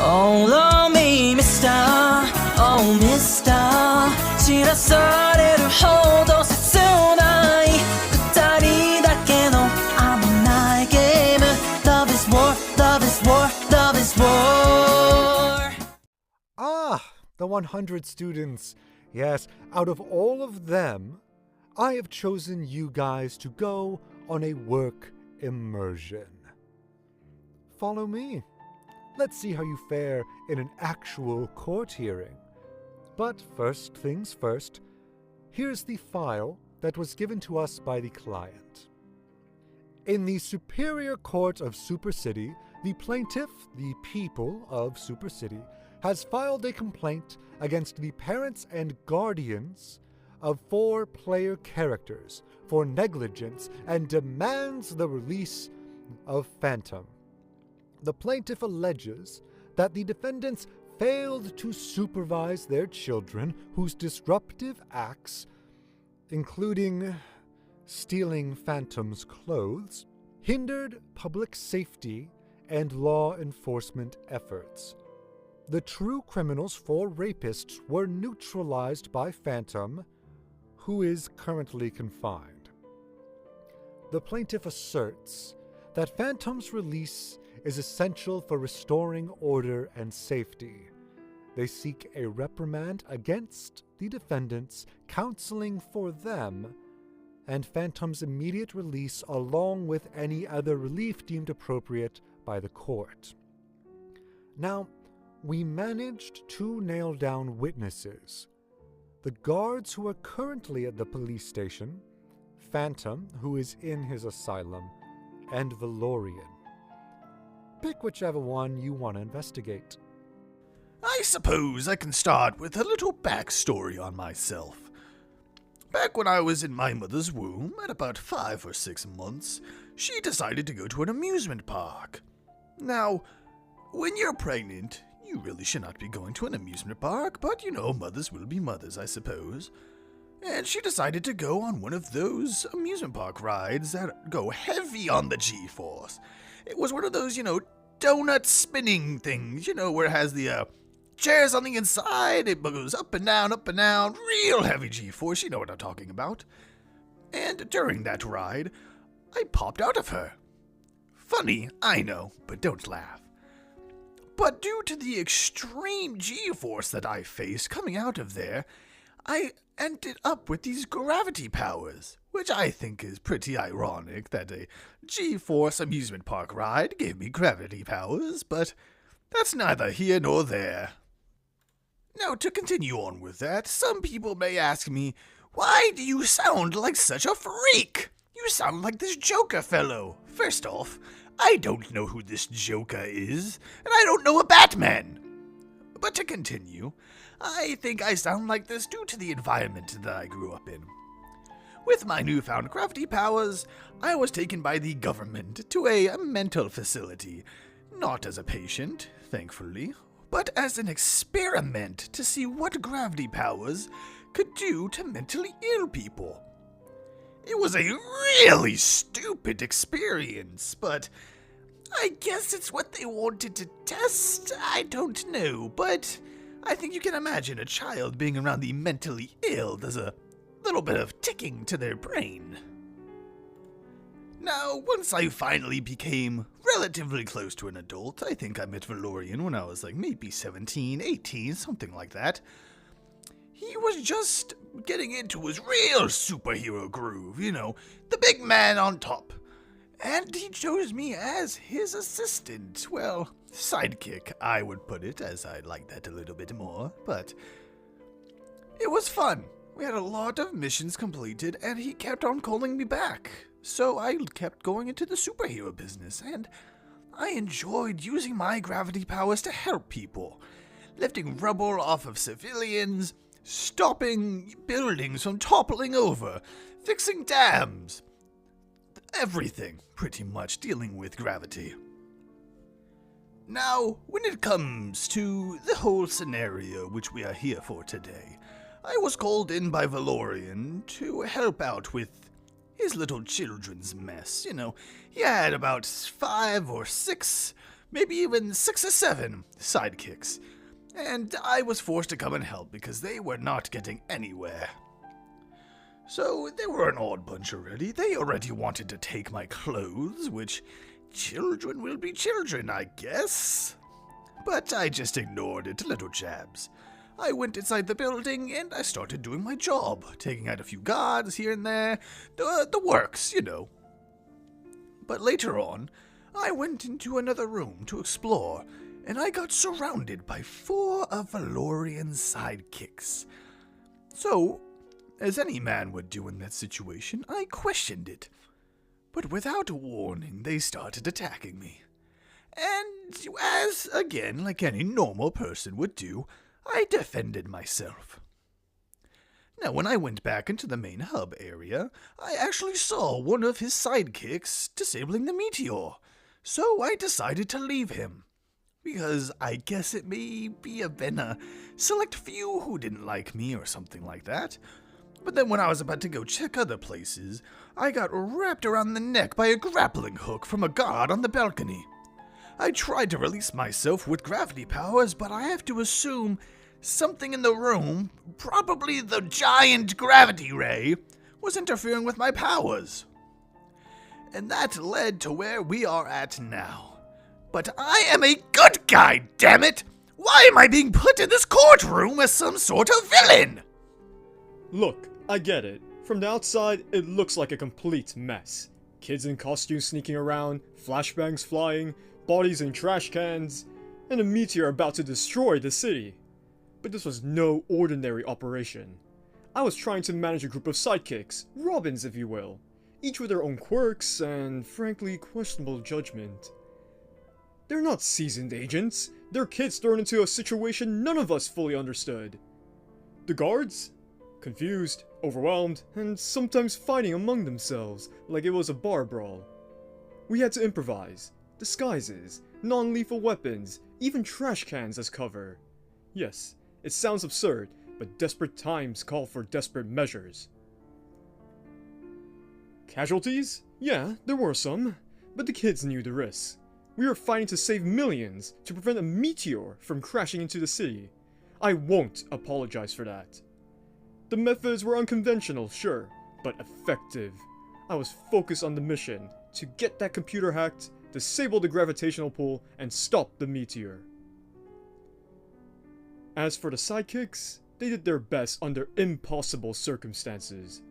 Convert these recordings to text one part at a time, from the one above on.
Oh, love me, mister. Oh, mister. 散らされるほど切ない二人だけの危ないゲーム Love is war, love is war, love is war. Ah, the 100 students. Yes, out of all of them, I have chosen you guys to go on a work immersion. Follow me. Let's see how you fare in an actual court hearing. But first things first, here's the file that was given to us by the client. In the Superior Court of Super City, the plaintiff, the people of Super City, has filed a complaint against the parents and guardians of 4 player characters for negligence and demands the release of Phantom. The plaintiff alleges that the defendants failed to supervise their children whose disruptive acts, including stealing Phantom's clothes, hindered public safety and law enforcement efforts. The true criminals 4 rapists were neutralized by Phantom, who is currently confined. The plaintiff asserts that Phantom's release is essential for restoring order and safety. They seek a reprimand against the defendants, counseling for them, and Phantom's immediate release along with any other relief deemed appropriate by the court. Now, we managed to nail down witnesses. The guards who are currently at the police station, Phantom, who is in his asylum, and Valorian. Pick whichever one you want to investigate. I suppose I can start with a little backstory on myself. Back when I was in my mother's womb, at about 5 or 6 months, she decided to go to an amusement park. Now, when you're pregnant, you really should not be going to an amusement park, but mothers will be mothers, I suppose. And she decided to go on one of those amusement park rides that go heavy on the G-force. It was one of those, donut spinning things, where it has the chairs on the inside, it goes up and down, real heavy G-force, you know what I'm talking about. And during that ride, I popped out of her. Funny, I know, but don't laugh. But due to the extreme G-force that I faced coming out of there, I ended up with these gravity powers, which I think is pretty ironic that a G-force amusement park ride gave me gravity powers, but that's neither here nor there. Now, to continue on with that, some people may ask me, why do you sound like such a freak? You sound like this Joker fellow. First off, I don't know who this Joker is, and I don't know a Batman. But to continue, I think I sound like this due to the environment that I grew up in. With my newfound gravity powers, I was taken by the government to a mental facility, not as a patient, thankfully, but as an experiment to see what gravity powers could do to mentally ill people. It was a really stupid experience, but I guess it's what they wanted to test. I don't know, but I think you can imagine a child being around the mentally ill does a little bit of ticking to their brain. Now, once I finally became relatively close to an adult, I think I met Valorian when I was maybe 17, 18, something like that. He was just getting into his real superhero groove, the big man on top. And he chose me as his assistant. Well, sidekick, I would put it, as I like that a little bit more. But it was fun. We had a lot of missions completed, and he kept on calling me back. So I kept going into the superhero business, and I enjoyed using my gravity powers to help people. Lifting rubble off of civilians, stopping buildings from toppling over, fixing dams. Everything, pretty much, dealing with gravity. Now, when it comes to the whole scenario which we are here for today, I was called in by Valorian to help out with his little children's mess. He had about 5 or 6 maybe even 6 or 7 sidekicks, and I was forced to come and help because they were not getting anywhere. So they were an odd bunch already. They already wanted to take my clothes, which children will be children, I guess. But I just ignored it, little jabs. I went inside the building and I started doing my job, taking out a few guards here and there, the works, you know. But later on, I went into another room to explore, and I got surrounded by 4 of Valorian's sidekicks. So, as any man would do in that situation, I questioned it. But without warning, they started attacking me. And as, again, like any normal person would do, I defended myself. Now, when I went back into the main hub area, I actually saw one of his sidekicks disabling the meteor, so I decided to leave him. Because I guess it may have been a select few who didn't like me or something like that. But then when I was about to go check other places, I got wrapped around the neck by a grappling hook from a guard on the balcony. I tried to release myself with gravity powers, but I have to assume something in the room, probably the giant gravity ray, was interfering with my powers. And that led to where we are at now. But I am a good guy, damn it! Why am I being put in this courtroom as some sort of villain? Look, I get it. From the outside, it looks like a complete mess. Kids in costumes sneaking around, flashbangs flying, bodies in trash cans, and a meteor about to destroy the city. But this was no ordinary operation. I was trying to manage a group of sidekicks, Robins if you will, each with their own quirks and, frankly, questionable judgment. They're not seasoned agents, they're kids thrown into a situation none of us fully understood. The guards? Confused, overwhelmed, and sometimes fighting among themselves like it was a bar brawl. We had to improvise. Disguises, non-lethal weapons, even trash cans as cover. Yes, it sounds absurd, but desperate times call for desperate measures. Casualties? Yeah, there were some, but the kids knew the risks. We were fighting to save millions, to prevent a meteor from crashing into the city. I won't apologize for that. The methods were unconventional, sure, but effective. I was focused on the mission, to get that computer hacked, disable the gravitational pull, and stop the meteor. As for the sidekicks, they did their best under impossible circumstances.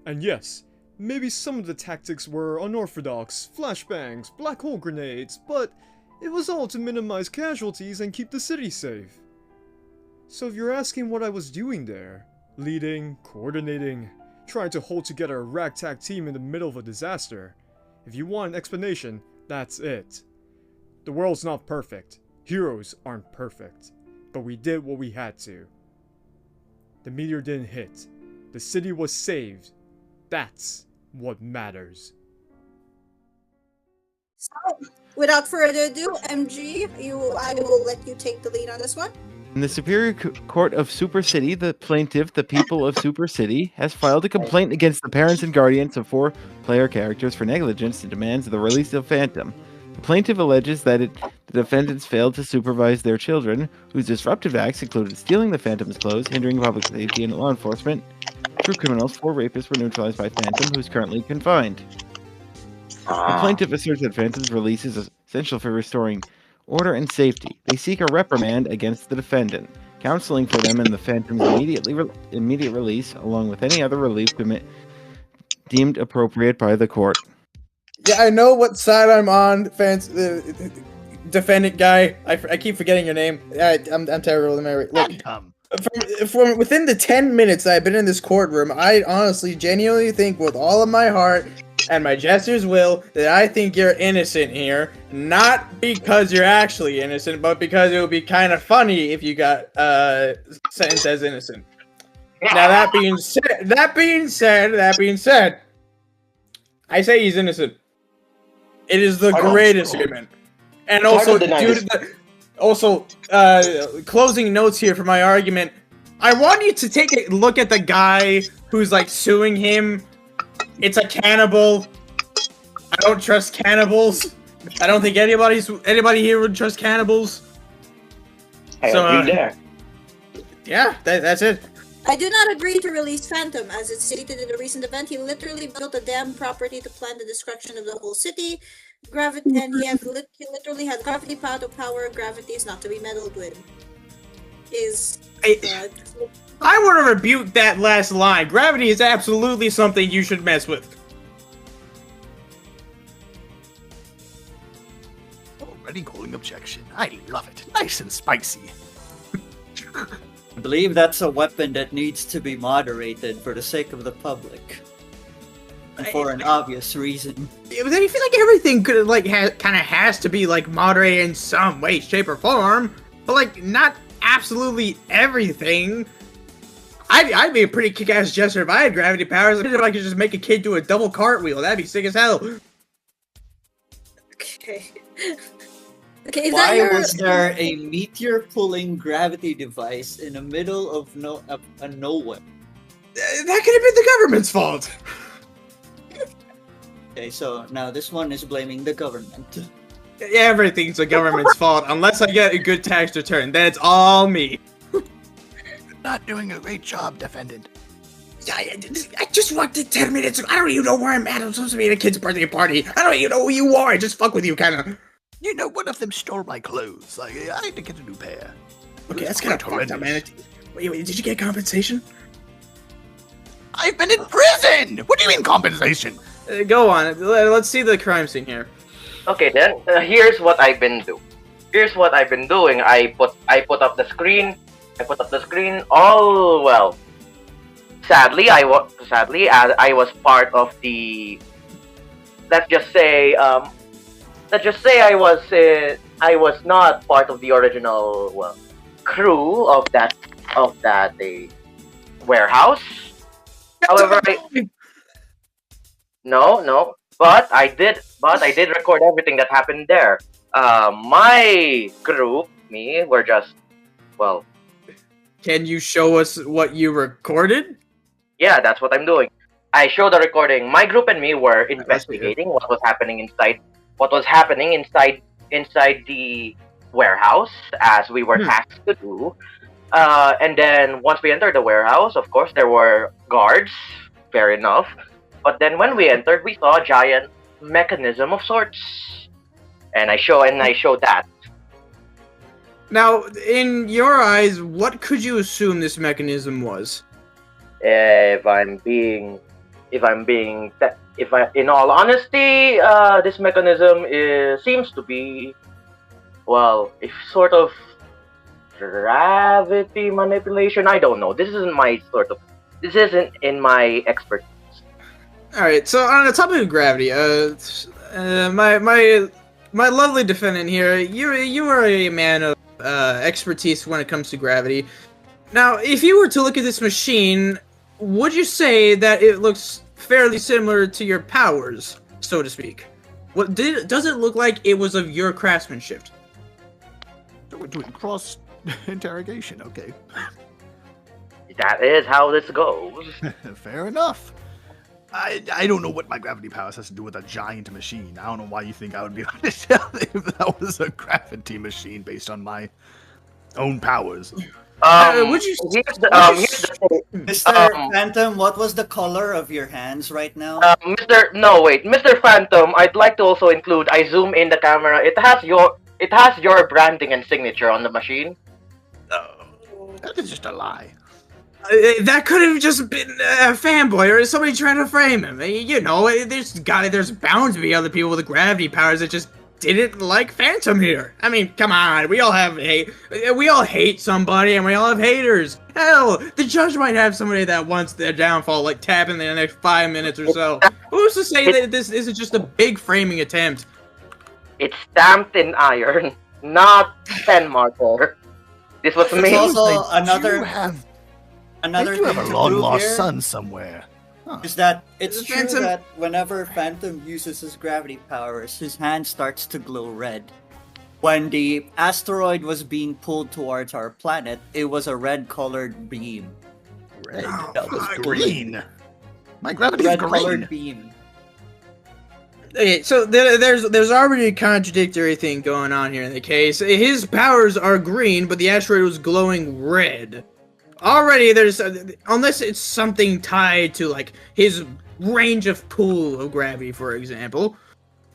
And yes, maybe some of the tactics were unorthodox, flashbangs, black hole grenades, but it was all to minimize casualties and keep the city safe. So if you're asking what I was doing there, leading, coordinating, trying to hold together a ragtag team in the middle of a disaster, if you want an explanation, that's it. The world's not perfect. Heroes aren't perfect. But we did what we had to. The meteor didn't hit. The city was saved. That's what matters. So, without further ado, MG, I will let you take the lead on this one. In the Superior Court of Super City, the plaintiff, the people of Super City, has filed a complaint against the parents and guardians of 4 player characters for negligence and demands the release of Phantom. The plaintiff alleges that the defendants failed to supervise their children, whose disruptive acts included stealing the Phantom's clothes, hindering public safety and law enforcement. True criminals, 4 rapists were neutralized by Phantom, who is currently confined. The plaintiff asserts that Phantom's release is essential for restoring order and safety. They seek a reprimand against the defendant, counseling for them and the Phantom's immediate release, along with any other relief deemed appropriate by the court. Yeah, I know what side I'm on, defendant guy. I keep forgetting your name. I'm terrible with memory. Look, from within the 10 minutes that I've been in this courtroom, I honestly, genuinely think with all of my heart and my jester's will that I think you're innocent here. Not because you're actually innocent, but because it would be kind of funny if you got sentenced as innocent. Now that being said, I say he's innocent. It is the greatest statement. And also, closing notes here for my argument. I want you to take a look at the guy who's like suing him. It's a cannibal. I don't trust cannibals. I don't think anybody here would trust cannibals. I agree there. Yeah, that's it. I do not agree to release Phantom, as it's stated in a recent event. He literally built a damn property to plan the destruction of the whole city. And he literally had gravity power. Gravity is not to be meddled with. I want to rebuke that last line. Gravity is absolutely something you should mess with. Already calling objection. I love it. Nice and spicy. I believe that's a weapon that needs to be moderated for the sake of the public. And for an obvious reason. But then you feel like everything could kind of has to be like moderated in some way, shape, or form, but like not absolutely everything. I'd be a pretty kick-ass jester if I had gravity powers. If I could just make a kid do a double cartwheel, that'd be sick as hell. Okay. Okay, Why was there a meteor-pulling gravity device in the middle of nowhere? That could have been the government's fault. Okay, so now this one is blaming the government. Everything's the government's fault unless I get a good tax return. That's all me. Not doing a great job, defendant. I just walked in 10 minutes ago. I don't even know where I'm at. I'm supposed to be at a kid's birthday party. I don't even know who you are. I just fuck with you, kind of. You know, one of them stole my clothes. I had to get a new pair. Okay, that's kind of fucked up, man. Wait, did you get compensation? I've been in prison! What do you mean compensation? Go on. Let's see the crime scene here. Okay then, here's what I've been doing. I put up the screen. All well. Sadly, I was part of the. Let's just say I was not part of the original crew of that warehouse. However, no, but I did record everything that happened there. My group, were just, well. Can you show us what you recorded? Yeah, that's what I'm doing. I showed the recording. My group and me were investigating what was happening inside the warehouse, as we were tasked to do. And then once we entered the warehouse, of course, there were guards. Fair enough. But then when we entered, we saw a giant mechanism of sorts. And I showed that. Now, in your eyes, what could you assume this mechanism was? In all honesty, this mechanism seems to be, well, a sort of gravity manipulation. I don't know. This isn't in my expertise. All right. So on the topic of gravity, my lovely defendant here, you are a man of expertise when it comes to gravity. Now, if you were to look at this machine, would you say that it looks fairly similar to your powers, so to speak? Does it look like it was of your craftsmanship? We're doing cross interrogation, okay. That is how this goes. Fair enough. I don't know what my gravity powers has to do with a giant machine. I don't know why you think I would be able to tell if that was a gravity machine based on my own powers. Mr. Phantom, what was the color of your hands right now? Mr. Phantom, I'd like to also include, I zoom in the camera, it has your branding and signature on the machine. That is just a lie. That could have just been a fanboy or somebody trying to frame him. You know, there's bound to be other people with gravity powers that just didn't like Phantom here. I mean, come on, we all hate somebody, and we all have haters. Hell, the judge might have somebody that wants their downfall, like tapping in the next 5 minutes or so. Who's to say that this isn't just a big framing attempt? It's stamped in iron, not pen marker. This was made. Also another You have a long-lost son somewhere. Huh. Is that it's true that whenever Phantom uses his gravity powers, his hand starts to glow red. When the asteroid was being pulled towards our planet, it was a red-colored beam. Red? That was green. My gravity is green. Red-colored beam. Okay, so there's already a contradictory thing going on here in the case. His powers are green, but the asteroid was glowing red. Already there's unless it's something tied to like his range of pull of gravity, for example.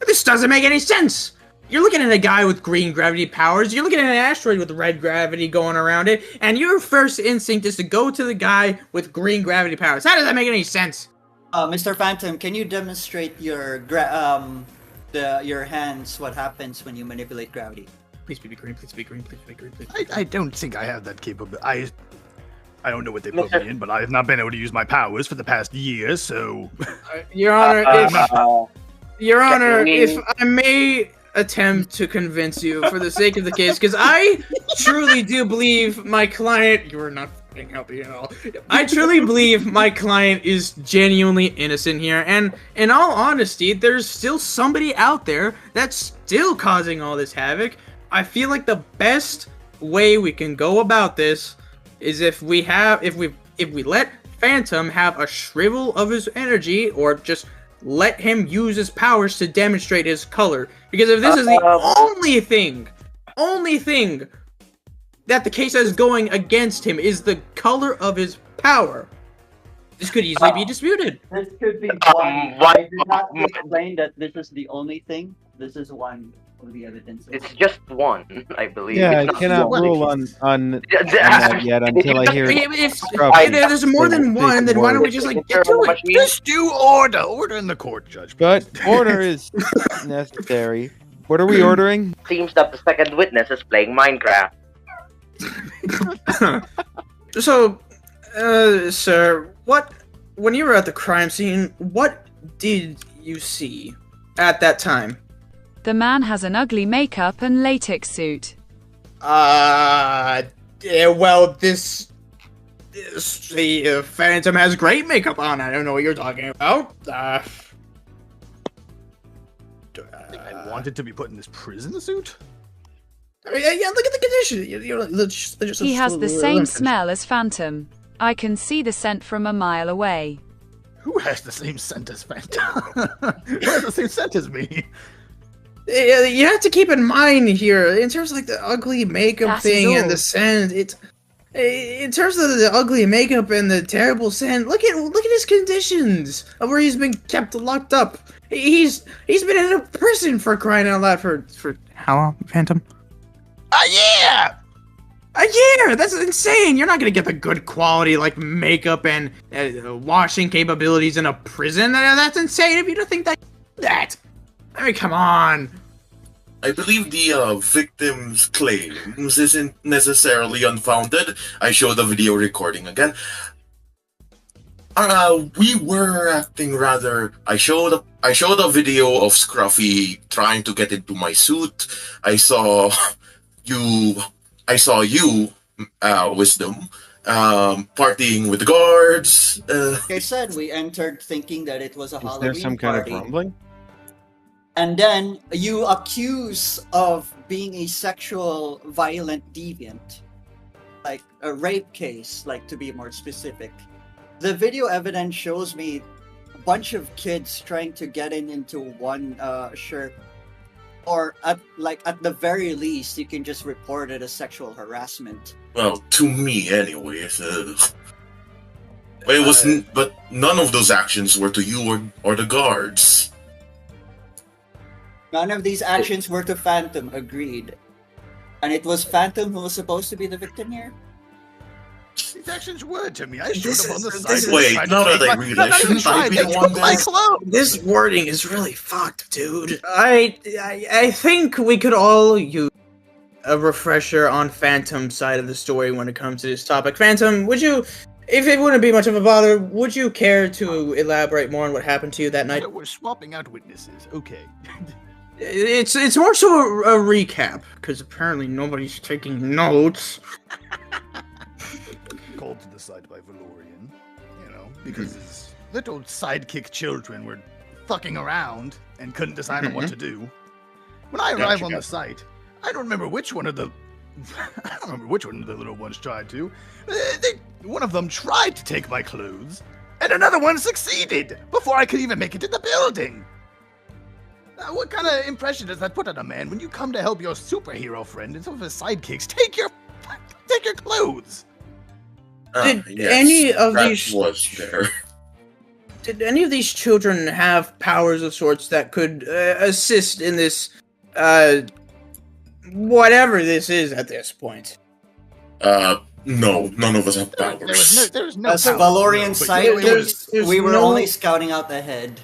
This doesn't make any sense. You're looking at a guy with green gravity powers, you're looking at an asteroid with red gravity going around it, and your first instinct is to go to the guy with green gravity powers. How does that make any sense? Mr. Phantom, can you demonstrate your your hands? What happens when you manipulate gravity? Please be green. Please be green. Please be green. Please. I don't think I have that capability. I don't know what they put me in, but I have not been able to use my powers for the past year. So, Your Honor, Your Honor, if I may attempt to convince you for the sake of the case, because I truly do believe my client. You are not helping at all. I truly believe my client is genuinely innocent here, and in all honesty, there's still somebody out there that's still causing all this havoc. I feel like the best way we can go about this is if we let Phantom have a shrivel of his energy, or just let him use his powers to demonstrate his color. Because if this is the only thing that the case is going against him is the color of his power, this could easily be disputed. This could be one. I did not explain that this is the only thing. This is one of the evidences. It's just one, I believe. Yeah, it's I cannot rule on that yet until I hear. If there's more than one, then why don't we just like get to it? Just do order in the court, Judge. But order is necessary. What are we ordering? Seems that the second witness is playing Minecraft. So, sir, when you were at the crime scene, what did you see at that time? The man has an ugly makeup and latex suit. Yeah, well, the Phantom has great makeup on. I don't know what you're talking about. I wanted to be put in this prison suit? Yeah, look at the condition. He has the same smell as Phantom. I can see the scent from a mile away. Who has the same scent as Phantom? Who has the same scent as me? You have to keep in mind here, in terms of like the ugly makeup thing and the scent, in terms of the ugly makeup and the terrible scent, look at his conditions of where he's been kept locked up. He's been in a prison for crying out loud for how long, Phantom? A year! A year! That's insane! You're not gonna get the good quality like makeup and washing capabilities in a prison. That's insane if you don't think that. I mean, come on. I believe the victim's claims isn't necessarily unfounded. I show the video recording again. We were acting rather. I showed a video of Scruffy trying to get into my suit. I saw you, Wisdom, partying with the guards. Like I said, we entered thinking that it was a Halloween party. Is there some kind of rumbling? And then you accuse of being a sexual violent deviant. Like a rape case, like to be more specific. The video evidence shows me a bunch of kids trying to get into one shirt. Or at the very least, you can just report it as sexual harassment. Well, to me anyways. But none of those actions were to you or the guards. None of these actions were to Phantom, agreed. And it was Phantom who was supposed to be the victim here? These actions were to me. I showed up on the side. Wait, now that I realize, shouldn't I be the one that... This wording is really fucked, dude. I think we could all use a refresher on Phantom's side of the story when it comes to this topic. Phantom, would you, if it wouldn't be much of a bother, would you care to elaborate more on what happened to you that night? We're swapping out witnesses. Okay. It's more so a recap, because apparently nobody's taking notes. Called to the side by Valorian, because his little sidekick children were fucking around and couldn't decide on what to do. When I arrive on the site, I don't remember which one of the little ones tried to. One of them tried to take my clothes, and another one succeeded before I could even make it to the building. What kind of impression does that put on a man when you come to help your superhero friend and some of his sidekicks take your clothes? Did Yes, any of that these was there. Did any of these children have powers of sorts that could assist in this, whatever this is at this point? No, none of us have powers. There was no As power. Valorian But scientists, there's we were no- only scouting out the head.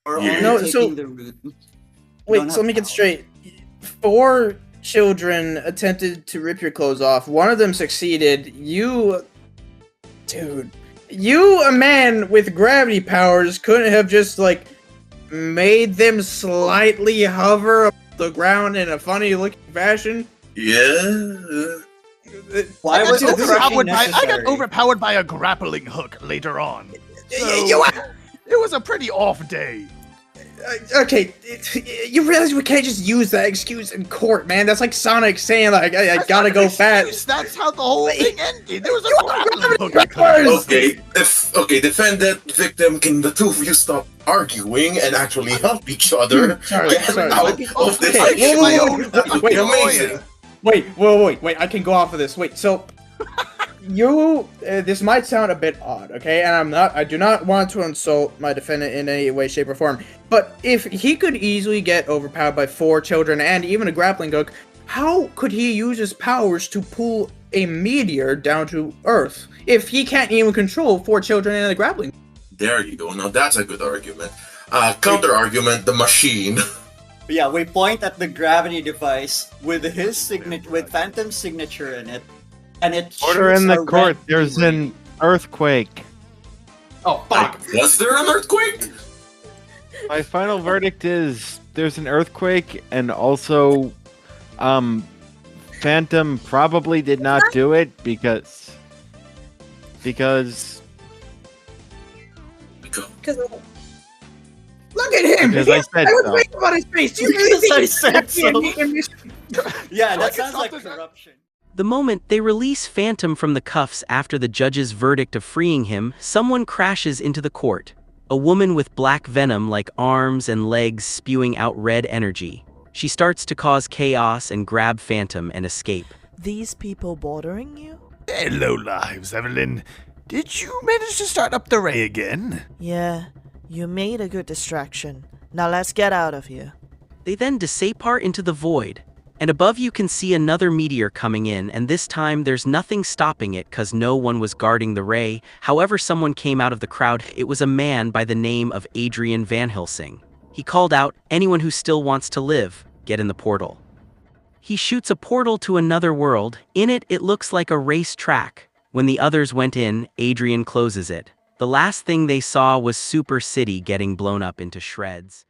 We're Yeah. only No, taking so- the route. Wait, don't so have let me get power. straight. 4 children attempted to rip your clothes off. One of them succeeded. Dude, you, a man with gravity powers, couldn't have just, like, made them slightly hover up the ground in a funny-looking fashion? Yeah. Why was the crushing I necessary? got overpowered by a grappling hook later on. So, You- it was a pretty off day. Okay, you realize we can't just use that excuse in court, man. That's like Sonic saying, like, I That's gotta not go an fast. excuse, That's how the whole thing ended. There was a grappling hook. I couldn't Okay, defend that victim. Can the two of you stop arguing and actually help each other Sorry, get sorry. out of this Okay, issue? my own- That would be amazing. Wait, I can go off of this. Wait, so this might sound a bit odd, okay? And I do not want to insult my defendant in any way, shape, or form. But if he could easily get overpowered by 4 children and even a grappling hook, how could he use his powers to pull a meteor down to Earth if he can't even control 4 children and a grappling? There you go. Now that's a good argument. Counter argument: the machine. Yeah, we point at the gravity device with his signature, with Phantom's signature in it, and it Order shoots in the a court. red There's beam. an earthquake. Oh, fuck. Was there an earthquake? My final verdict is there's an earthquake, and also, Phantom probably did not do it because Look at him! Because I said I was so. waiting about his face! You Because I really said so. Yeah, So I that can sounds stop like this- corruption. The moment they release Phantom from the cuffs after the judge's verdict of freeing him, someone crashes into the court. A woman with black venom-like arms and legs spewing out red energy. She starts to cause chaos and grab Phantom and escape. These people bothering you? Hello, lives, Evelyn. Did you manage to start up the ray again? Yeah, you made a good distraction. Now let's get out of here. They then dissipate into the void. And above you can see another meteor coming in, and this time there's nothing stopping it cause no one was guarding the ray. However, someone came out of the crowd. It was a man by the name of Adrian Vanhelsing. He called out, "Anyone who still wants to live, get in the portal." He shoots a portal to another world. In it, it looks like a race track. When the others went in, Adrian closes it. The last thing they saw was Super City getting blown up into shreds.